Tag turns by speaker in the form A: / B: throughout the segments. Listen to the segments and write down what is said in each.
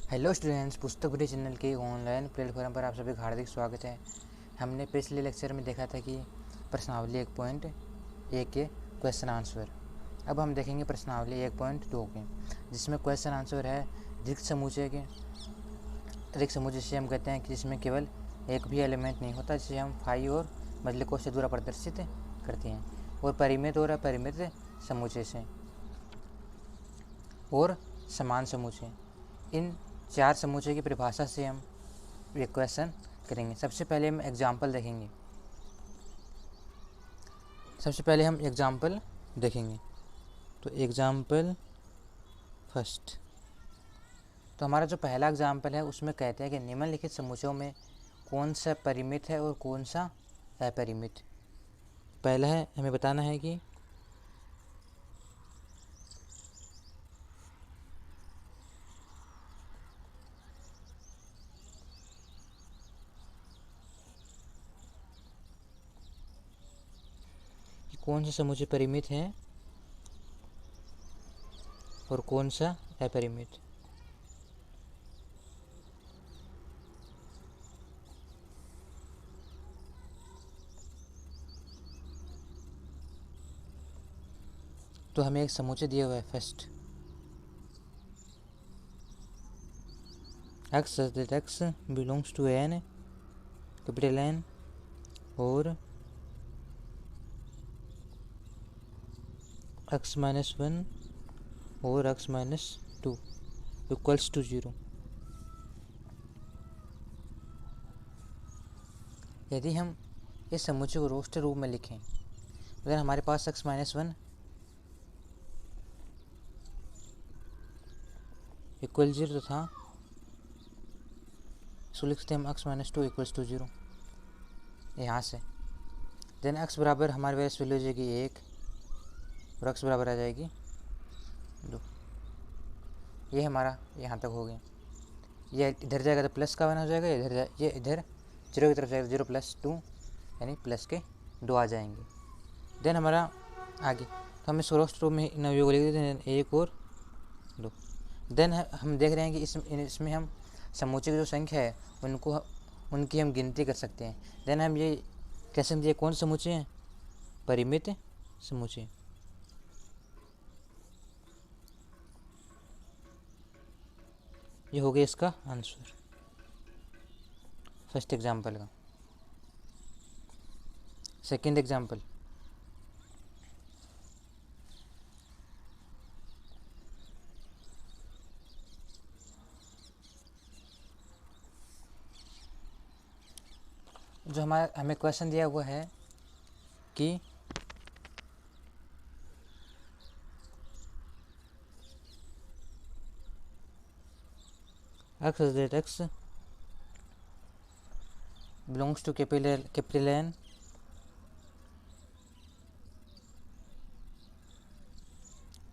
A: Hello students, पुस्तक बुरी channel के ऑनलाइन प्लेटफॉर्म पर आप सभी का हार्दिक स्वागत है। हमने पिछले लेक्चर में देखा था कि प्रश्नावली 1.1 के क्वेश्चन आंसर। अब हम देखेंगे प्रश्नावली 1.2 के, जिसमें क्वेश्चन आंसर है रिक्त समुच्चय के। रिक्त समुच्चय से हम कहते हैं कि जिसमें केवल एक भी एलिमेंट नहीं होता, जिसे हम फाई और मजले कोश से द्वारा प्रदर्शित करते हैं, और परिमित और अपरिमित समुच्चय से और समान समुच्चय। इन चार समुच्चय की परिभाषा से हम ये क्वेश्चन करेंगे। सबसे पहले हम एग्जाम्पल देखेंगे। तो एग्जाम्पल फर्स्ट। तो हमारा जो पहला एग्जाम्पल है उसमें कहते हैं कि निम्नलिखित समुच्चयों में कौन सा परिमित है और कौन सा अपरिमित। पहला है, हमें बताना है कि कौन सा समुच्चय परिमित है और कौन सा अपरिमित। तो हमें एक समुच्चय दिया हुआ है first, x such that x belongs to n, capital N, और x minus 1 और x minus 2 इक्वल्स टू 0। यदि हम इस समुच्चय को रोस्टर रूप में लिखें, अगर हमारे पास x माइनस 1 इक्वल 0 था, इसको लिखते हैं हम x माइनस 2 इक्वल्स टू 0 यहाँ से। देन x बराबर हमारे पास वैल्यू हो जाएगी 1 और x बराबर आ जाएगी 2। ये हमारा यहाँ तक हो गया। ये इधर जाएगा तो प्लस का 1 हो जाएगा, ये इधर 0 की तरफ जाएगा, 0 प्लस 2 यानी प्लस के 2 आ जाएंगे। देन हमारा आगे, तो हम इसको रोस्टर रूप में इन अवयवों को लिख देते हैं 1 और 2। देन हम देख रहे हैं कि इसमें हम समुच्चय की जो संख्या है उनकी हम गिनती कर सकते हैं। देन हम ये कह सकते हैं कौन समुच्चय है, परिमित समुच्चय। ये हो गया इसका आंसर फर्स्ट एग्जाम्पल का। सेकेंड एग्जाम्पल, जो हमें क्वेश्चन दिया हुआ है कि x belongs to capital N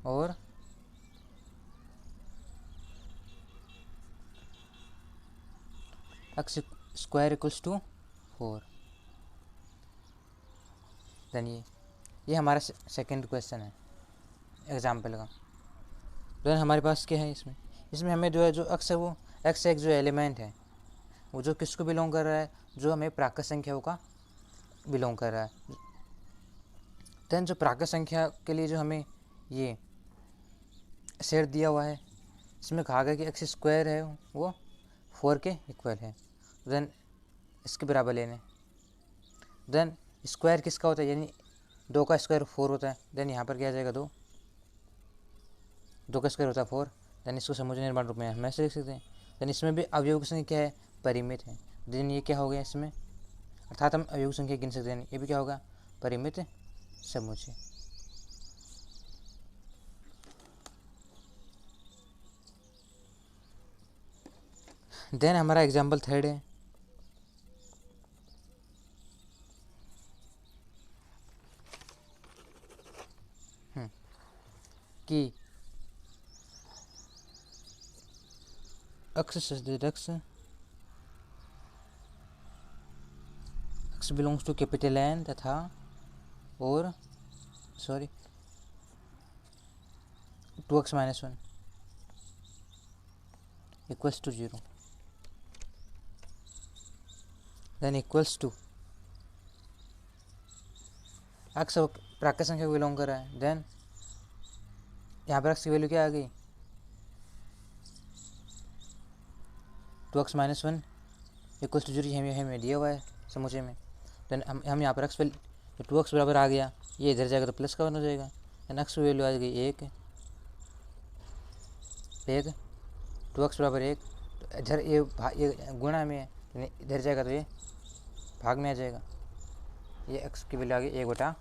A: और x square equals to 4। Then ये हमारा सेकेंड क्वेश्चन है एग्जाम्पल का। देन हमारे पास क्या है इसमें हमें जो है जो x है वो x एक जो एलिमेंट है वो जो किसको बिलोंग कर रहा है, जो हमें प्राकृत संख्याओं का बिलोंग कर रहा है। देन जो प्राकृत संख्या के लिए जो हमें ये सेट दिया हुआ है, इसमें कहा गया कि x स्क्वायर है वो 4 के इक्वल है। देन इसके बराबर लेने। देन स्क्वायर किसका होता है, यानी 2 का स्क्वायर 4 होता है। देन यहाँ पर क्या आ जाएगा 2 का स्क्वायर होता है 4। देन इसको समुच्चय निर्माण रूप में हम ऐसे लिख सकते हैं। देन इसमें भी अवयव की संख्या क्या है, परिमित है। देन ये क्या हो गया इसमें, अर्थात हम अवयव संख्या गिन सकते हैं। ये भी क्या होगा, परिमित समुच्चय। देन हमारा एग्जाम्पल थर्ड है कि x belongs to capital N तथा और 2x minus 1 equals to 0, then equals to x प्राकृत संख्या को बिलोंग कर रहा है, देन यहाँ पर एक्स की वैल्यू क्या आ गई 2x - 1 इक्वल्स टू 0, हमें दिया हुआ है समुचे में। देन हम यहाँ पर एक्स 2x बराबर आ गया, ये इधर जाएगा तो प्लस का वन हो जाएगा, देन एक्स की वैल्यू आ गई 1, 2x बराबर 1, तो इधर ये गुणा में है, इधर जाएगा तो ये भाग में आ जाएगा, ये x की वैल्यू आ गई 1/2,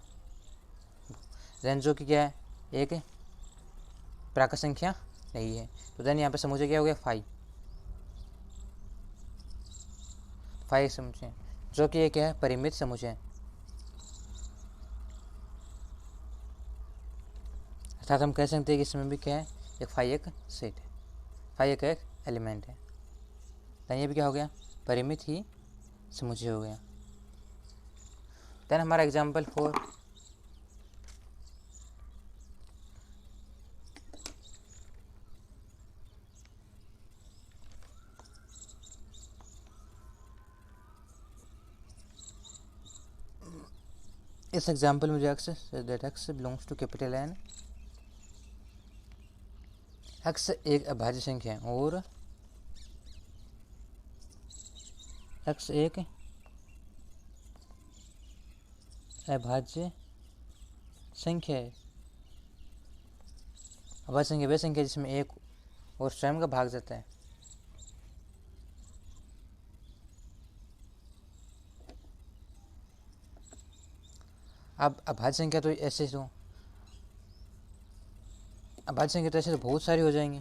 A: देन जो कि क्या है एक प्राकृत संख्या नहीं है, तो देन यहाँ पे समुचे क्या हो गया 5 समुचे, जो कि ये क्या है परिमित समुचे है, अर्थात हम कह सकते हैं कि इसमें भी क्या है एक 5 एक सेट है, 5 एक एलिमेंट है, देन ये भी क्या हो गया परिमित ही समुचे हो गया। देन हमारा एग्जाम्पल 4, इस एग्जाम्पल में जो x that x belongs to capital N, x एक अभाज्य संख्या है और एक्स एक अभाज्य संख्या है। अभाज्य संख्या वह संख्या जिसमें एक और स्वयं का भाग जाता है। अब अभाज्य संख्या तो ऐसे अभाज्य संख्या तो ऐसे तो बहुत सारी हो जाएंगी,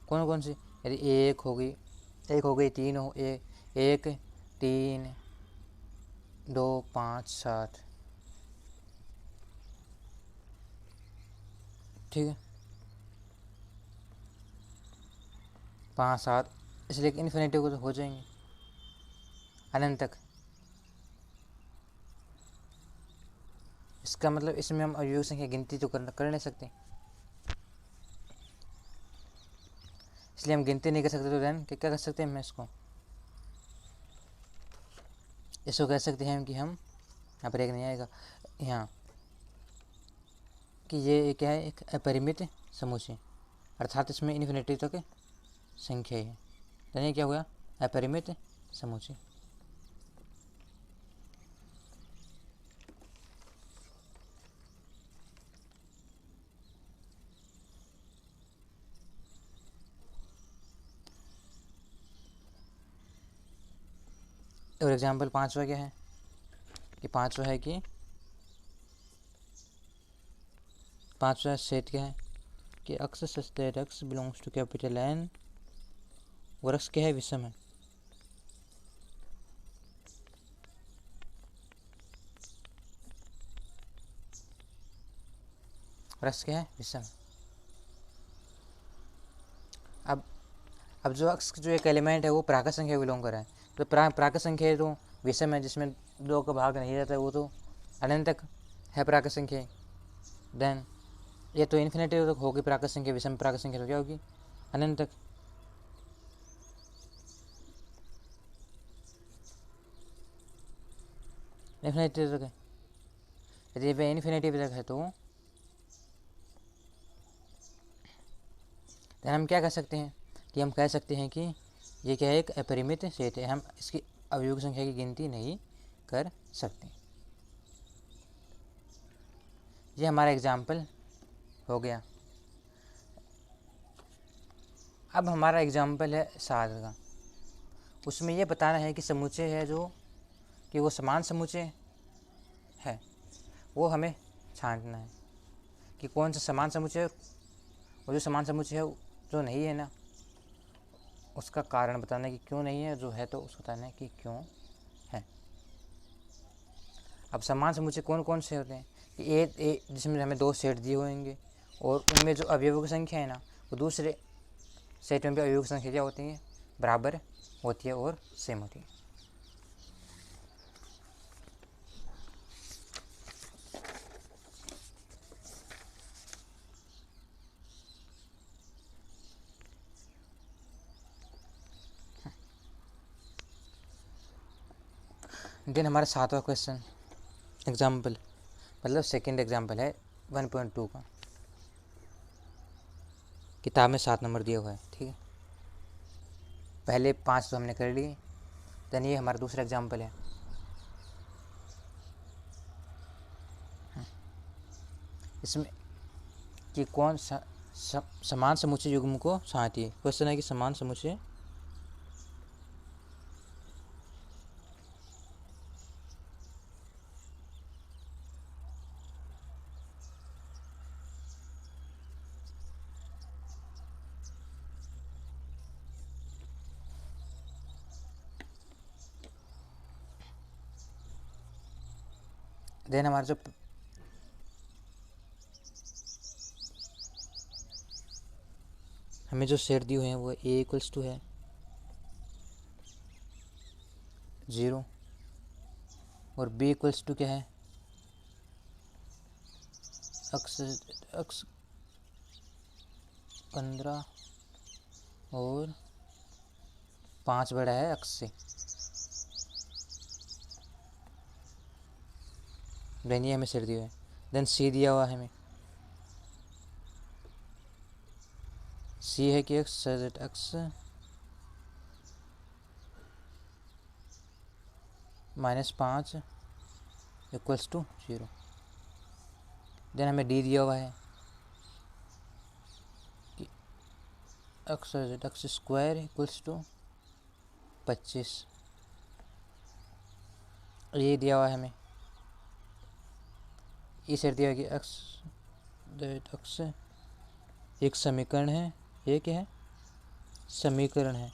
A: कौन कौन सी, यदि एक हो गई 3 हो, 1 3 2 5 7, ठीक है 5 7, इसलिए इन्फिनिटी को तो हो जाएंगे अनंत तक। इसका मतलब इसमें हम अवयव संख्या गिनती तो कर नहीं सकते, इसलिए हम गिनती नहीं कर सकते, तो देन क्या कर सकते हैं हम इसको कह सकते हैं कि हम यहाँ पर एक नहीं आएगा यहाँ कि ये क्या है एक अपरिमित समुच्चय, अर्थात इसमें इन्फिनिटी तक संख्या है, तो ये क्या हुआ अपरिमित समुच्चय। और एग्जाम्पल 5वां क्या है कि 5वां सेट क्या है कि x such that x belongs to capital N, और एक्स क्या है विषम है, और एक्स क्या है विषम। अब जो एक्स जो एक एलिमेंट है वो प्राकृत संख्या बिलोंग कर रहा है, तो प्राकृत संख्या है तो विषम है, जिसमें 2 का भाग नहीं रहता है, वो तो अनंत तक है प्राकृत संख्या। देन ये तो इन्फिनिटी तक होगी प्राकृत संख्या, विषम प्राकृत संख्या तो क्या होगी अनंत तक। इन्फिनिटी तक है, यदि वह इन्फिनिटी तक है तो हम क्या कह सकते हैं कि हम कह सकते हैं कि ये क्या है एक अपरिमित सेट है, हम इसकी अवयव संख्या की गिनती नहीं कर सकते। ये हमारा एग्जाम्पल हो गया। अब हमारा एग्जाम्पल है 7 का, उसमें ये बताना है कि समुच्चय है जो कि वो समान समुच्चय है, वो हमें छांटना है कि कौन सा समान समुच्चय है, और जो समान समुच्चय है जो नहीं है ना उसका कारण बताना है कि क्यों नहीं है, जो है तो उसको बताना है कि क्यों है। अब समान समुच्चय कौन कौन से होते हैं कि ए जिसमें हमें 2 सेट दिए होंगे और उनमें जो अवयवों की संख्या है ना वो दूसरे सेट में भी अवयवों की संख्या क्या होती है बराबर होती है और सेम होती है। देन हमारा 7वां क्वेश्चन एग्जाम्पल, मतलब सेकंड एग्जाम्पल है 1.2 का। किताब में 7 नंबर दिया हुआ है, ठीक है। पहले 5 तो हमने कर लिए। देन ये हमारा दूसरा एग्जाम्पल है। इसमें कि कौन सा समान समूचे युग्म को सहायती है। क्वेश्चन है कि समान समूचे देन हमारा जो हमें जो सेट दिए हुए हैं वो ए इक्वल्स टू है 0 और बी इक्वल्स टू क्या है अक्स 15 और 5 बड़ा है अक्स से। देन ये हमें सेट दिया है। देन सी दिया हुआ है हमें, सी है कि एक्स -5 इक्वल्स टू 0। देन हमें डी दिया हुआ है कि एक्स स्क्वायर इक्वल्स टू 25। ये दिया हुआ है हमें, ये सेट दिया है कि एक्स एक समीकरण है, ये क्या है समीकरण है।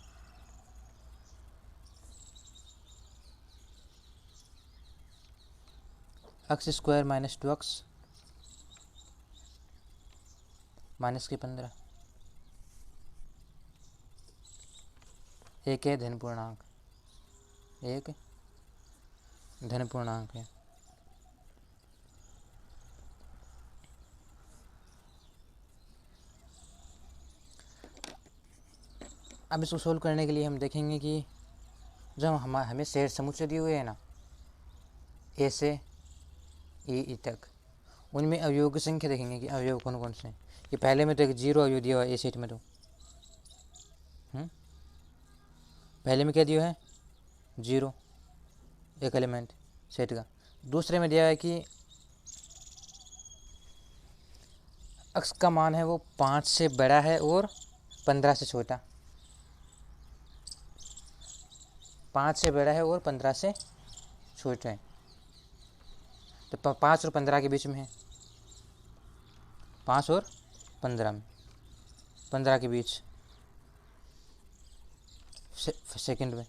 A: एक्स स्क्वायर -2x -15 एक है धन पूर्णांक, एक धन पूर्णांक है। अब इसको सोल्व करने के लिए हम देखेंगे कि जब हमें सेट समुच्चय दिए हुए हैं ना ए से ई तक, उनमें अवयव की संख्या देखेंगे कि अवयव कौन कौन से हैं। ये पहले में तो एक 0 अवयव दिया हुआ है ए सेट में। तो पहले में क्या दिया है 0 एक एलिमेंट सेट का। दूसरे में दिया है कि एक्स का मान है वो 5 से बड़ा है और 15 से छोटा। 5 से बड़ा है और 15 से छोटा है। तो 5 और 15 के बीच में है, 5 और 15 में, 15 के बीच सेकंड में।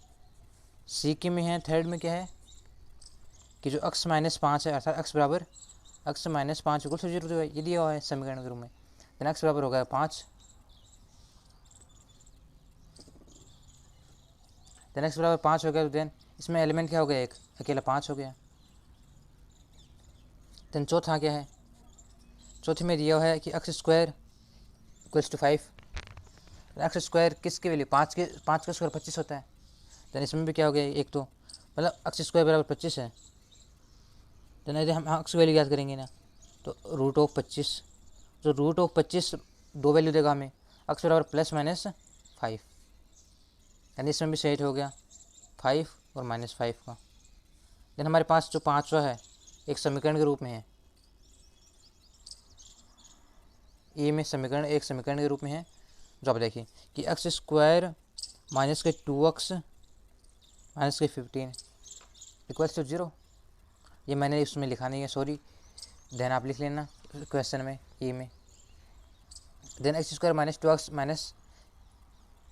A: सी के में है, थर्ड में क्या है कि जो x -5 है, अर्थात x बराबर x -5 इक्वल टू 0 ये दिया हुआ है समीकरण के रूप में। देन x बराबर होगा 5। देन x बराबर 5 हो गया। तो देन इसमें एलिमेंट क्या हो गया, एक अकेला 5 हो गया। देन चौथा क्या है, चौथे में दिया हुआ है कि x square equals to 5। X square किसके वैल्यू 5 का स्क्वायर 25 होता है। देन इसमें भी क्या हो गया एक, तो मतलब एक्स स्क्वायर बराबर 25 है। देन यदि हम एक्स वैल्यू याद करेंगे ना तो √25, जो √25 दो वैल्यू देगा हमें, एक्स बराबर +-5। यानी इसमें भी सेट हो गया 5 और -5 का। देन हमारे पास जो 5वां है एक समीकरण के रूप में है, ए में समीकरण एक समीकरण के रूप में है। जो आप देखिए कि x square -2x -15 equals to 0। ये मैंने इसमें लिखा नहीं है, सॉरी, देन आप लिख लेना क्वेश्चन में ए में। देन एक्स स्क्वायर -2x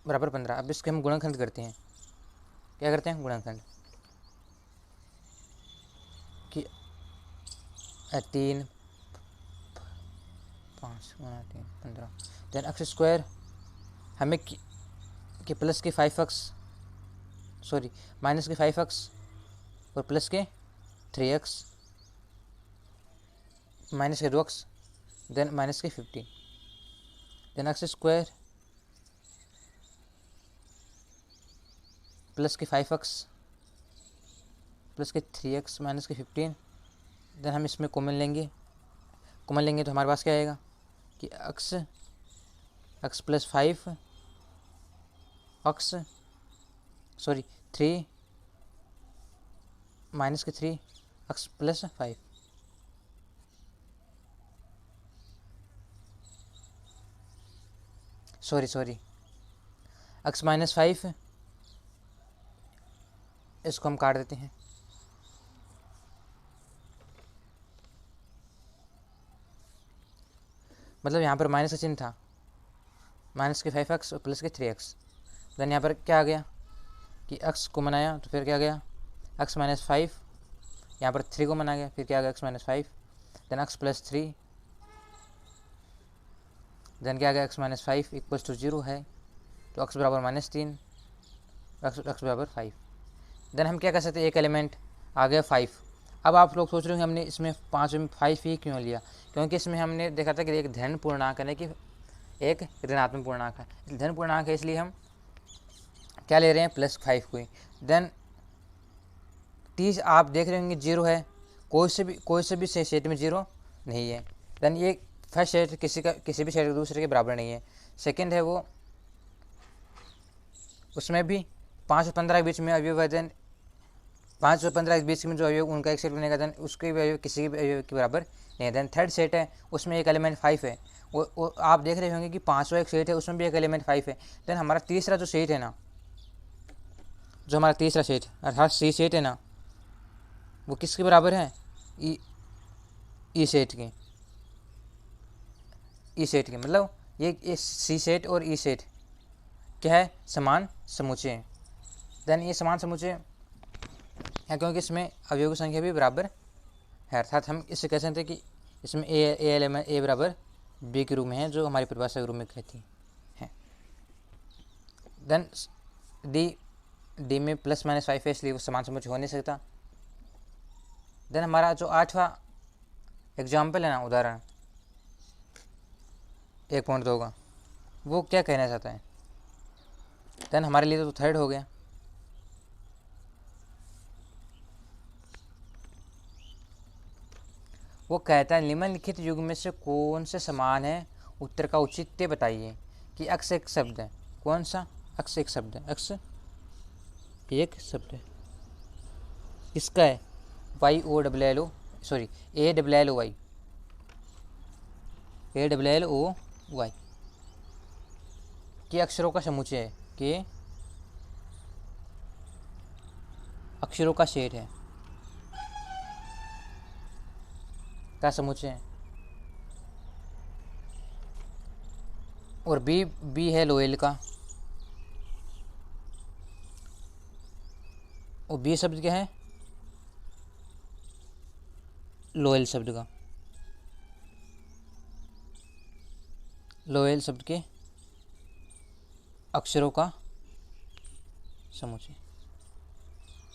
A: बराबर 15। अब इसके हम गुणनखंड करते हैं। क्या करते हैं गुणनखंड कि 3 5 गुणा 3 15। देन एक्स स्क्वायर हमें कि प्लस के 5x, सॉरी माइनस के 5x और प्लस के 3x माइनस के 2x देन माइनस के 15। देन एक्स स्क्वायर प्लस के 5x प्लस के 3x माइनस के 15। देन हम इसमें कॉमन लेंगे तो हमारे पास क्या आएगा कि x प्लस 5 3 माइनस के 3x plus 5। Sorry x minus 5, इसको हम काट देते हैं। मतलब यहाँ पर माइनस का चिन्ह था, माइनस के 5x और प्लस के 3x। देन यहाँ पर क्या आ गया कि x को मनाया तो फिर क्या गया x माइनस 5, यहाँ पर 3 को मना गया, फिर क्या आ गया x minus 5, then x plus 3, then क्या आ गया x माइनस 5 इक्वल्स टू 0 है, तो x बराबर -3, x बराबर 5। देन हम क्या कर सकते हैं, एक एलिमेंट आ गया 5। अब आप लोग सोच रहे होंगे हमने इसमें 5 में 5 ही क्यों लिया, क्योंकि इसमें हमने देखा था कि एक धन पूर्णांक है कि एक ऋणात्मक पूर्णांक है। धन पूर्णांक है इसलिए हम क्या ले रहे हैं +5 को ही। देन 30 आप देख रहे होंगे 0 है, कोई से भी सेट में 0 नहीं है। देन ये फर्स्ट सेट किसी भी सेट के दूसरे के बराबर नहीं है। सेकंड है वो, उसमें भी 5 और 15 के बीच में अवयव है। देन 5 और 15 के बीच में जो अवयव उनका एक सेट बनेगा, देन उसके भी अवयव किसी के अवयव के बराबर नहीं है। देन थर्ड सेट है, उसमें एक एलिमेंट 5 है। वो आप देख रहे होंगे कि 5वां एक सेट है, उसमें भी एक एलिमेंट 5 है। देन हमारा तीसरा जो सेट है ना, जो हमारा तीसरा सेट अर्थात सी सेट है ना, वो किसके बराबर है, ई सेट के। ई सेट के मतलब ये सी सेट और ई सेट क्या है, समान समुच्चय है। देन ये समान समुच्चय है क्योंकि इसमें अवयव की संख्या भी बराबर है, अर्थात हम इससे कह सकते हैं कि इसमें ए बराबर बी के रूप में है, जो हमारी परिभाषा के रूप में कहती है। देन डी में +-5 है, इसलिए वो समान समुच्चय हो नहीं सकता। देन हमारा जो 8वां एग्जाम्पल है ना, उदाहरण 1.2 का, वो क्या कहना चाहता है। देन हमारे लिए तो थर्ड हो गया। वो कहता है निम्नलिखित युग में से कौन से समान है, उत्तर का औचित्य बताइए। कि x एक शब्द है, कौन सा x एक शब्द है, x एक शब्द है, किसका है, YOLLO सॉरी ALLOY के अक्षरों का समुच्चय है, के अक्षरों का सेट है, का समुच्चय है। और बी है लोएल का, और बी शब्द क्या है, लोएल शब्द का, लोएल शब्द के अक्षरों का समुच्चय,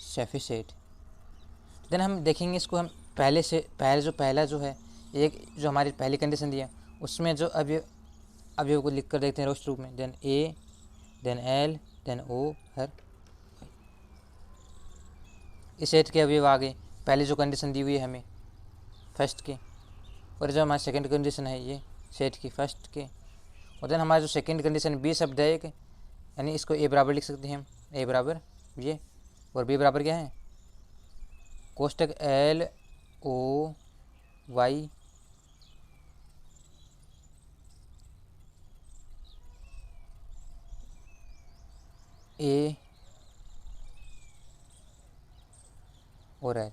A: सैफी सेट। देन हम देखेंगे इसको, हम पहला जो है, एक जो हमारी पहली कंडीशन दी है, उसमें जो अवयव को लिख कर देखते हैं रोस्ट रूप में। देन ए, देन एल, देन ओ, हर इस सेट के अवयव आ गए, पहले जो कंडीशन दी हुई है हमें फर्स्ट के, और जो हमारी सेकंड कंडीशन है ये सेट की फर्स्ट के। और देन हमारा जो सेकंड कंडीशन बी शब्द है एक, यानी इसको ए बराबर लिख सकते हैं हम, ए बराबर ये, और बी बराबर क्या है, कोष्टक LOY A और एल।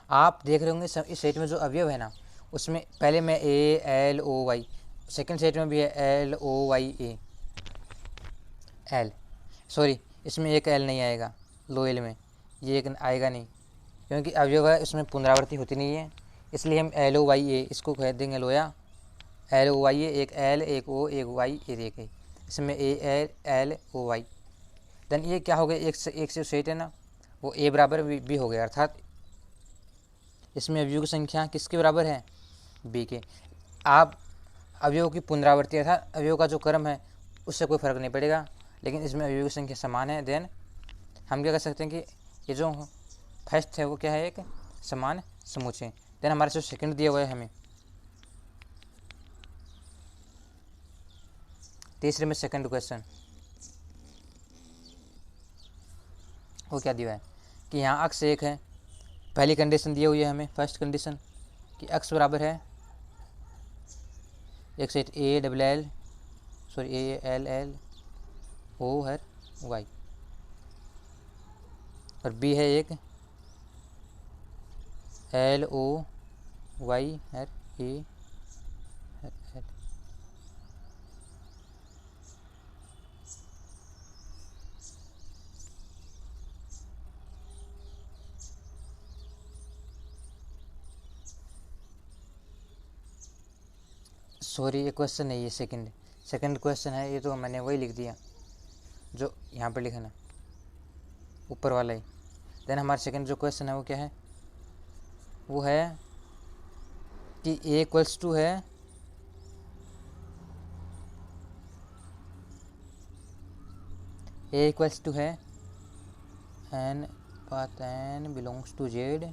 A: आप देख रहे होंगे इस सेट में जो अवयव है ना, उसमें पहले में ALOY, सेकंड सेट में भी है LOYA एल, सॉरी इसमें एक एल नहीं आएगा, लोएल में ये एक आएगा नहीं, क्योंकि अवयव है इसमें पुनरावृत्ति होती नहीं है, इसलिए हम LOYA इसको कह देंगे लोया। LOYA एक एल, एक ओ, एक वाई, एक ए, इसमें ALLOY। देन ये क्या हो गया, एक से सेट है ना, वो ए बराबर बी हो गया, अर्थात इसमें अवयव की संख्या किसके बराबर है, बी के। आप अवयव की पुनरावृत्ति अर्थात अवयव का जो क्रम है उससे कोई फर्क नहीं पड़ेगा, लेकिन इसमें अवयव की संख्या समान है। देन हम क्या कर सकते हैं कि ये जो फर्स्ट है वो क्या है, एक समान समूचे। देन हमारे जो सेकंड दिया हुआ है हमें, तीसरे में सेकंड क्वेश्चन, वो क्या दिया है कि यहाँ अक्स एक है। पहली कंडीशन दी हुई है हमें, फर्स्ट कंडीशन कि अक्स बराबर है एक set A double L sorry A L L O हर वाई, और बी है एक एल ओ वाई हर ए हर एल। सॉरी ये क्वेश्चन नहीं, ये सेकंड क्वेश्चन है, ये तो मैंने वही लिख दिया जो यहाँ पर लिखा ना, ऊपर वाला ही। देन हमारा सेकंड जो क्वेश्चन है वो क्या है, वो है कि ए इक्वल्स टू है ए इक्वल्स टू है N path N belongs to Z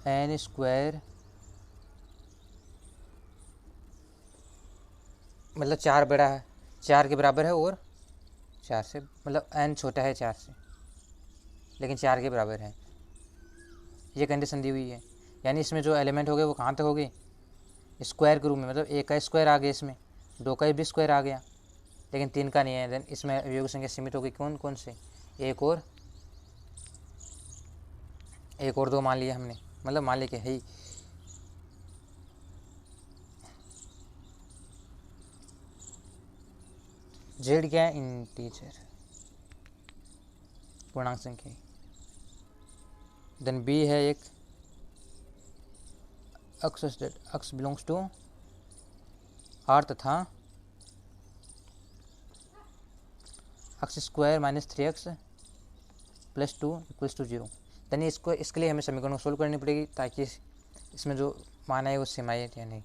A: N square, मतलब 4 बड़ा है, 4 के बराबर है और 4 से मतलब एन छोटा है 4 से लेकिन 4 के बराबर है, ये कंडीशन दी हुई है। यानी इसमें जो एलिमेंट हो गए वो कहाँ तक हो गए, स्क्वायर के रूप में, मतलब एक का स्क्वायर आ गया, इसमें दो का भी स्क्वायर आ गया लेकिन 3 का नहीं है। देन इसमें अवयवी संख्या सीमित हो गई, कौन कौन से, एक और दो मान लिया हमने, मतलब मान लिया कि है ही जेड क्या है, इंटीजर पूर्णांक संख्या। देन बी है एक अक्स बिलोंग्स टू आर तथा x square minus 3x plus 2 equals to 0। यानी इसको इसके लिए हमें समीकरण को सोल्व करनी पड़ेगी ताकि इसमें जो मान है वो सीमाएँ या नहीं,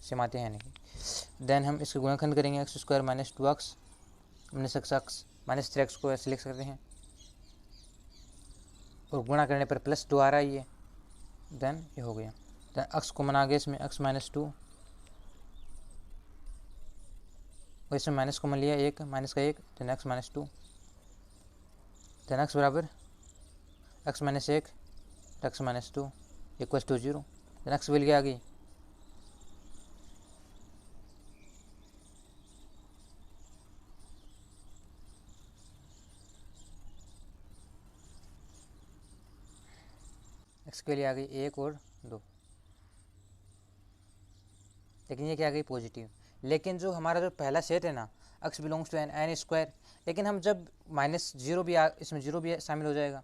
A: सीमाते हैं नहीं। देन हम इसके गुणनखंड करेंगे, x square minus 2x minus x minus 3x को ऐसे लिख सकते हैं, और गुणा करने पर प्लस 2 आ रहा है ये, देन ये हो गया। देन एक्स को मना गया इसमें एक्स माइनस 2, और इसमें माइनस को मान लिया एक, माइनस का एक, then x minus 2, then x बराबर x minus 1 x minus 2 equals to 0। Then x value आ गई एक्स के लिए आ गई 1 और 2, लेकिन ये क्या आ गई पॉजिटिव। लेकिन जो हमारा जो पहला सेट है ना, x belongs to N N square, लेकिन हम जब माइनस 0 भी इसमें 0 भी शामिल हो जाएगा,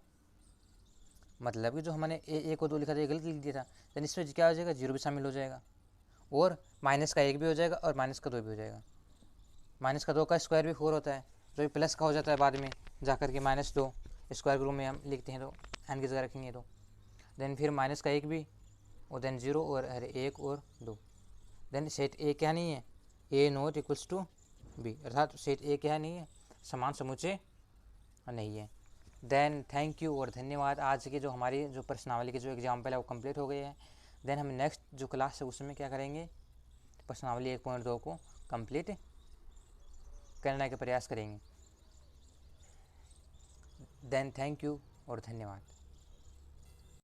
A: मतलब कि जो हमने ए को 2 लिखा था ये गलत लिख दिया था, देन इसमें क्या हो जाएगा, 0 भी शामिल हो जाएगा, और माइनस का 1 भी हो जाएगा और माइनस का 2 भी हो जाएगा। माइनस का 2 का स्क्वायर भी 4 होता है, जो प्लस का हो जाता है बाद में जाकर के -2 स्क्वायर के रूप में हम लिखते हैं, तो एन की जगह रखेंगे तो देन फिर माइनस का 1 भी, और देन 0 और 1 और 2। देन सेट ए क्या नहीं है, ए नॉट इक्वल्स टू बी, अर्थात सेट ए क्या नहीं है, समान समूचे नहीं है। देन थैंक यू और धन्यवाद। आज की जो हमारी जो प्रश्नावली के जो एग्जाम्पल है वो कंप्लीट हो गए हैं। देन हम नेक्स्ट जो क्लास है उसमें क्या करेंगे, प्रश्नावली 1.2 को कंप्लीट करने का प्रयास करेंगे। देन थैंक यू और धन्यवाद।